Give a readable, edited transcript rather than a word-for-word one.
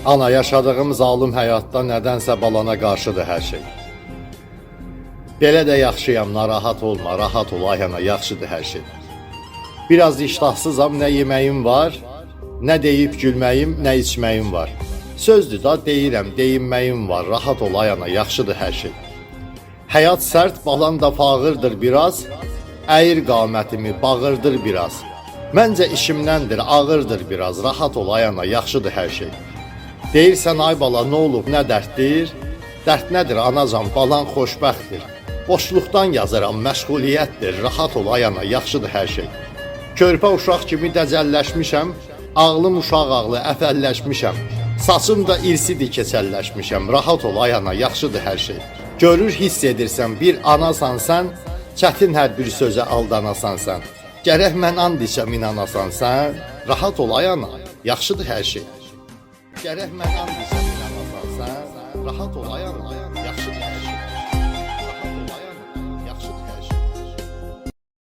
Ana, yaşadığım zalım həyatda nədənsə balana qarşıdır hər şey. Belə də yaxşıyam, narahat olma, rahat ol ay ana, yaxşıdır hər şey. Biraz iştahsızam, nə yeməyim var, nə deyib gülməyim, nə içməyim var. Sözdür da, deyirəm, deyinməyim var, rahat ol ay ana, yaxşıdır hər şey. Həyat sərt, balan da fağırdır biraz, əyir qamətimi, bağırdır biraz. Məncə işimdəndir, ağırdır biraz, rahat ol ay ana, yaxşıdır hər şey. Deyirsən ay bala, nə olub, nə dərddir? Dərd nədir anacan, balan xoşbəxtdir. Boşluqdan yazıram, məşğuliyyətdir, rahat ol ay ana, yaxşıdır hər şey. Körpə uşaq kimi dəcəlləşmişəm, ağlım uşaq ağlı əfəlləşmişəm. Saçım da irsidir keçəlləşmişəm, rahat ol ay ana, yaxşıdır hər şey. Görür, hiss edirsən, bir anasan sən, çətin hər bir sözə aldanasan sən. Gərək mən and içəm, inanasan sən, rahat ol ay ana, yaxşıdır hər şey. Gərək mən and içəm, inanasan sən, rahat ol ay ana, yaxşıdır hər şey.